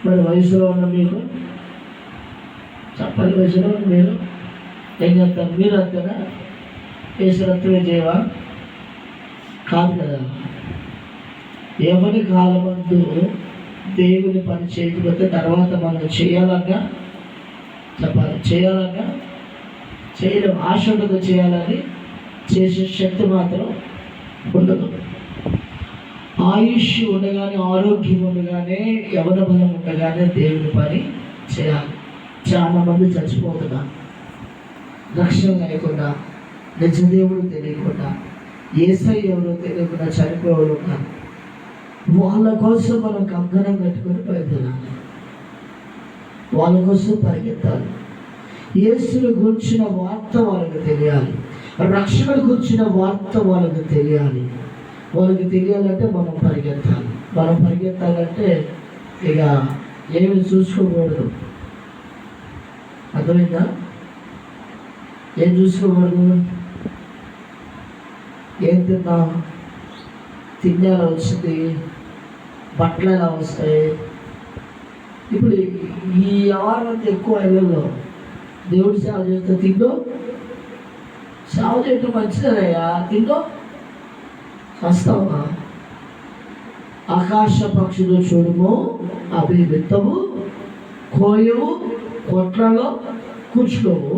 మరి వయసులో ఉన్న మీరు చెప్పాలి. వయసులో ఉన్న మీరు ఏం చేస్తారు? మీరు అంతేనా? యేసు రక్తమే చేయవా? కాదు కదా. ఎవరి కాలమందు దేవుని పని చేయకపోతే తర్వాత మనం చేయాలన్నా చెప్పాలి, చేయాలన్నా చేయడం ఆశ ఉండదు, చేయాలని చేసే శక్తి మాత్రం ఉండదు. ఆయుష్ ఉండగానే, ఆరోగ్యం ఉండగానే, యవన బలం ఉండగానే దేవుని పని చేయాలి. చాలా మంది చచ్చిపోతున్నారు రక్షణ లేకుండా, నిజదేవుడు తెలియకుండా, యేసయ్య ఎవరో తెలియకుండా చనిపోయేవాళ్ళు ఉన్నారు. వాళ్ళ కోసం మనం కంకణం కట్టుకొని బయలుదేరాలి, వాళ్ళ కోసం పరిగెత్తాలి. యేసును గురించిన వార్త వాళ్ళకి తెలియాలి, రక్షణ గురించిన వార్త వాళ్ళకి తెలియాలి. వాళ్ళకి తెలియాలంటే మనం పరిగెత్తాలి. మనం పరిగెత్తాలంటే ఇక ఏమి చూసుకోకూడదు. అర్థమైందా? ఏం చూసుకోకూడదు? ఏం తిన్నా, తిండి ఎలా వచ్చింది, బట్టలు ఎలా వస్తాయి. ఇప్పుడు ఈ వ్యవహారం అంతా ఎక్కువ ఇళ్ళల్లో దేవుడు సేవ చేస్తే తిండో, సేవ చేయటం మంచిదయ్యా, తిండో వస్తావా? ఆకాశ పక్షులు చూడము, అవి విత్తవు, కోయవు, కొట్లలో కూర్చుకోవు,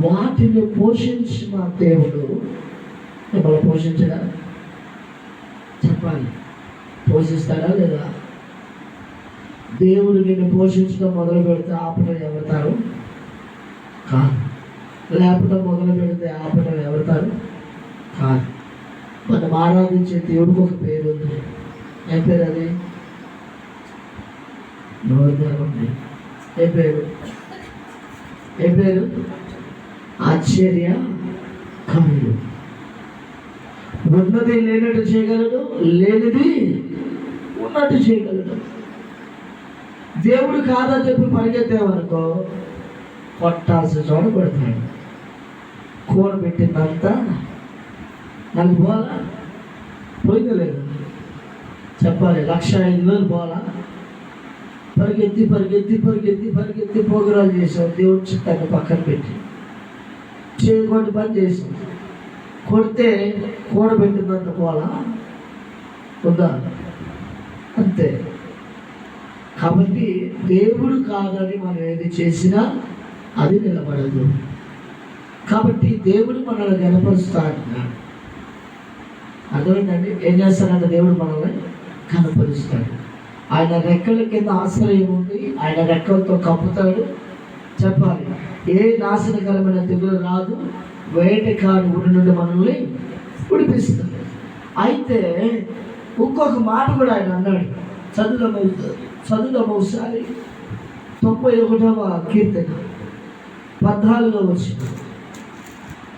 వాటిని పోషించిన దేవుడు మిమ్మల్ని పోషించడా? చెప్పాలి, పోషిస్తాడా లేదా? దేవుడు నిన్ను పోషించడం మొదలు పెడితే ఆపడం ఎవరుతారు? కాదు. లేపడం మొదలు పెడితే ఆపడం ఎవరుతారు? కాదు. మనం ఆరాధించే దేవుడికి ఒక పేరు ఉంది. ఏం పేరు అది? నోరుంది. ఏ పేరు? ఏ పేరు? ఆశ్చర్య కరుడు. ఉన్నది లేనట్టు చేయగలడు, లేనిది ఉన్నట్టు చేయగలడు. దేవుడు కాదని చెప్పి పరిగెత్తేవనుకో కొట్టాల్సిన చోట కొడతాడు. కూర పెట్టిందంతా నాకు పోవాలా? పోయింది లేదు చెప్పాలి. 1,05,000 పోవాలా? పరిగెత్తి పరిగెత్తి పరిగెత్తి పరిగెత్తి పోగురాలు చేసాం. దేవుడు చిత్తాన్ని పక్కన పెట్టి చేయకుండా పని చేసాం. కొడితే కూడబెట్టిందంత పోవాలా? ఉందా? అంతే. కాబట్టి దేవుడు కాదని మనం ఏది చేసినా అది నిలబడదు. కాబట్టి దేవుడు మనల్ని కనపరుస్తా అంటున్నాడు. అర్థమైందండి? ఏం చేస్తాడంటే దేవుడు మనల్ని కనపరుస్తాడు. ఆయన రెక్కల కింద ఆశ్రయం ఉంది, ఆయన రెక్కలతో కప్పుతాడు. చెప్పాలి, ఏ నాశనకరమైన తెగులు రాదు, వేటకాడు ఊరి నుండి మనల్ని విడిపిస్తాడు. అయితే ఇంకొక మాట కూడా ఆయన అన్నాడు. చదువుదాం ఒకసారి 91వ కీర్తన 14వ వచనం.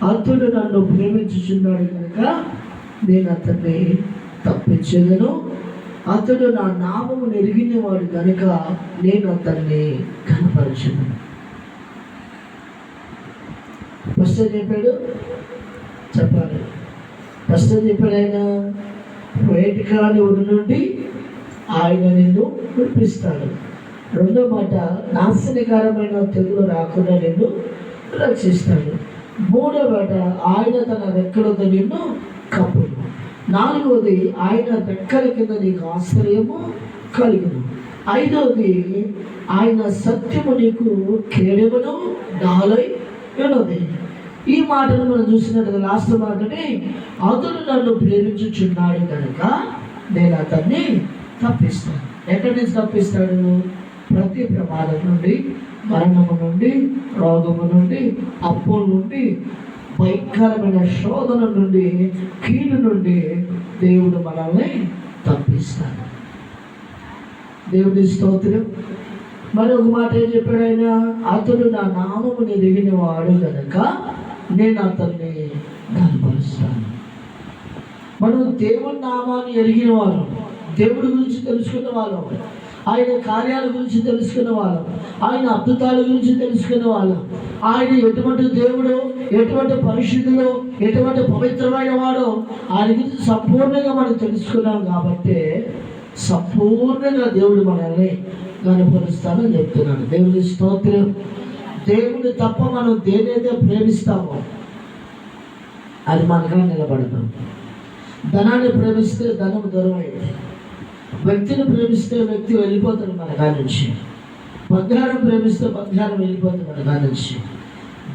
అతడు నన్ను ప్రేమించుచున్నాడు కనుక నేను అతన్ని తప్పించదను, అతడు నా నామము ఎరిగినవాడు కనుక నేను అతన్ని కనపరచను. ఫస్ట్ చెప్పాడు, చెప్పాలి. ఫస్ట్ చెప్పాడు ఆయన వేటకాని ఊరి నుండి ఆయన నిన్ను విడిపిస్తాడు. రెండో మాట, నాశనకరమైన తెగులు రాకుండా నిన్ను రక్షిస్తాడు. మూడో మాట, ఆయన తన రెక్కలతో నిన్ను కప్పును. నాలుగవది, ఆయన రెక్కల కింద నీకు ఆశ్రయము కలుగును. ఐదవది, ఆయన సత్యము నీకు కేడమును డాలై ఉన్నది. ఈ మాటను మనం చూసినట్టుగా లాస్ట్ మాటని, అతడు నన్ను ప్రేమించుచున్నాడు కనుక నేను అతన్ని తప్పిస్తాను. ఎక్కడి నుంచి తప్పిస్తాడు? ప్రతి ప్రమాదం నుండి, మరణము నుండి, రోగము నుండి, అప్పుల నుండి, భయంకరమైన శోధన నుండి, కీడు నుండి దేవుడు మనల్ని తప్పిస్తాడు. దేవుడి స్తోత్రం. మరొక మాట ఏం చెప్పాడు ఆయన? అతడు నా నామము ఎరిగిన వాడు కనుక నేను అతన్ని కనపరుస్తాను. మనం దేవుడి నామాన్ని ఎరిగిన వాళ్ళం, దేవుడి గురించి తెలుసుకున్న వాళ్ళం, ఆయన కార్యాల గురించి తెలుసుకున్న వాళ్ళం, ఆయన అద్భుతాల గురించి తెలుసుకున్న వాళ్ళం, ఆయన ఎటువంటి దేవుడు, ఎటువంటి పరిశుద్ధుడు, ఎటువంటి పవిత్రమైన వాడు ఆయన గురించి సంపూర్ణంగా మనం తెలుసుకున్నాం. కాబట్టి సంపూర్ణంగా దేవుడు మనల్ని కనపరుస్తానని చెప్తున్నాడు. దేవుని స్తోత్రం. దేవుని తప్ప మనం దేనైతే ప్రేమిస్తామో అది మనగా నిలబడదు. ధనాన్ని ప్రేమిస్తే ధనం దూరం అయింది. వ్యక్తిని ప్రేమిస్తే వ్యక్తి వెళ్ళిపోతాడు మన కాడి నుంచి. బంగారం ప్రేమిస్తే బంగారం వెళ్ళిపోతుంది మన కాడి నుంచి.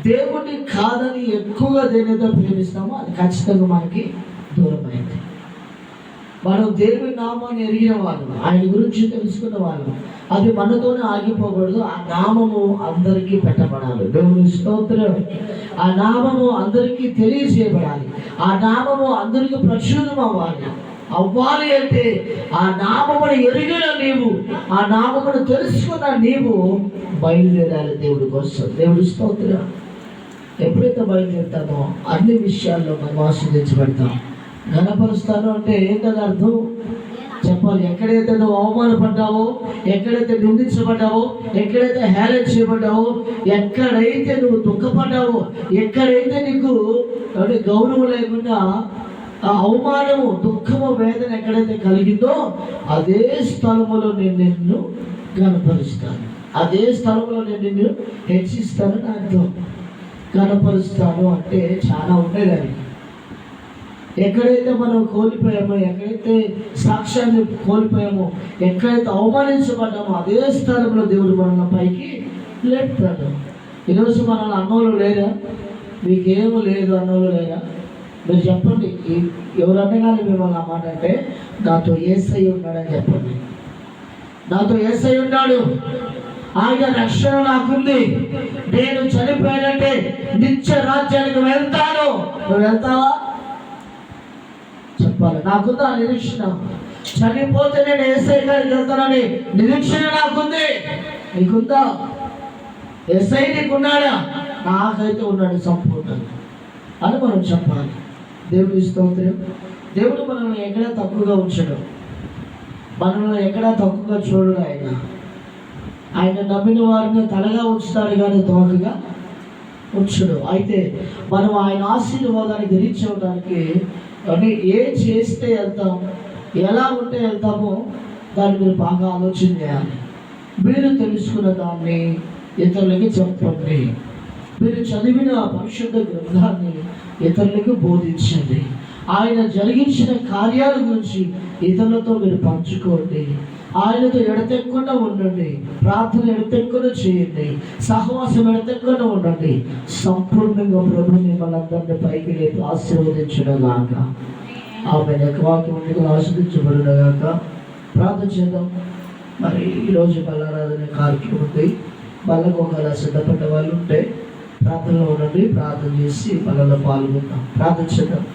దేవుడిని కాదని ఎక్కువగా దేనితో ప్రేమిస్తామో అది ఖచ్చితంగా మనకి దూరం అయింది. మనం దేవుని నామాన్ని ఎరిగిన వాళ్ళు, ఆయన గురించి తెలుసుకున్న వాళ్ళు, అది మనతోనే ఆగిపోకూడదు. ఆ నామము అందరికీ పెట్టబడాలి. దేవుని స్తోత్రం. ఆ నామము అందరికీ తెలియజేయబడాలి. ఆ నామము అందరికీ ప్రచురం అవ్వాలి అంటే ఆ నామమును ఎరిగిన నీవు, ఆ నామమును తెలుసుకున్న నీవు బయలుదేరాలి దేవుడి కోసం. దేవుడి స్తోత్రం. ఎప్పుడైతే బయలుదేరుతామో అన్ని విషయాల్లో మనం ఆస్వాదించబడతాం. ఘనపరుస్తాను అంటే ఏంటని అర్థం చెప్పాలి. ఎక్కడైతే నువ్వు అవమానపడ్డావో, ఎక్కడైతే నిందించబడ్డావో, ఎక్కడైతే హేళన చేయబడ్డావో, ఎక్కడైతే నువ్వు దుఃఖపడ్డావో, ఎక్కడైతే నీకు గౌరవం లేకుండా ఆ అవమానము, దుఃఖము, వేదన ఎక్కడైతే కలిగిందో అదే స్థలములో నేను నిన్ను ఘనపరుస్తాను. అదే స్థలంలో నేను నిన్ను హెచ్చిస్తానని అర్థం. ఘనపరుస్తాను అంటే చాలా ఉండేదాన్ని. ఎక్కడైతే మనం కోల్పోయామో, ఎక్కడైతే సాక్ష్యాన్ని కోల్పోయామో, ఎక్కడైతే అవమానించబడ్డామో అదే స్థలంలో దేవుడు మనల్ని పైకి లేపుతాడు. ఈరోజు మనల్ని అన్నోళ్ళు లేరా? మీకేమో లేదు అన్నోళ్ళు లేరా? మీరు చెప్పండి. ఎవరన్నా కానీ మిమ్మల్ని ఆ మాట అంటే నాతో యేసయ్య ఉన్నాడని చెప్పండి. నాతో యేసయ్య ఉన్నాడు, ఆయన రక్షణ నాకుంది, నేను చనిపోయానంటే నిత్య రాజ్యానికి వెళ్తాను. నువ్వు వెళ్తావా? చెప్పాలి. నాకుందా నిరీక్షణ. చనిపోతే నేను యేసయ్య గారికి వెళ్తానని నిరీక్షణ నాకుంది. నీకుందా? యేసయ్య నీకున్నాడా? నాకైతే ఉన్నాడు సంపూర్ణంగా అని మనం చెప్పాలి. దేవుడి స్తోత్రం. దేవుడు మనల్ని ఎక్కడా తక్కువగా ఉంచడు, మనల్ని ఎక్కడా తక్కువగా చూడడు. ఆయన నమ్మిన వారిని తలగా ఉంచుతాడు కానీ తోకగా ఉంచడు. అయితే మనం ఆయన ఆశీర్వాదానికి రీచ్ అవ్వడానికి అంటే ఏం చేస్తే వెళ్తాం, ఎలా ఉంటే వెళ్తామో దాన్ని మీరు బాగా ఆలోచన చేయాలి. మీరు తెలుసుకున్న దాన్ని ఇతరులకి చెప్పండి. మీరు చదివిన పరిశుద్ధ గ్రంథాన్ని ఇతరులకు బోధించండి. ఆయన జరిగించిన కార్యాల గురించి ఇతరులతో మీరు పంచుకోండి. ఆయనతో ఎడతెక్కకుండా ఉండండి. ప్రార్థన ఎడతెక్కకుండా చేయండి. సహవాసం ఎడతెక్కకుండా ఉండండి. సంపూర్ణంగా ప్రభు మిమ్మల్ని అందరినీ పైకి లేపి ఆశీర్వదించడగాక. ఆమె వాక్యం ఉండి ఆశీర్వదించబడగాక. ప్రార్థన చేద్దాం. మరి ఈరోజు బలారాధన కార్యక్రమం ఉంది. బలకు ఒకవేళ సిద్ధపడ్డ వాళ్ళు ఉంటే ప్రార్థనలో ఉండండి. ప్రార్థన చేసి బలలో పాల్గొందాం. ప్రార్థన చేద్దాం.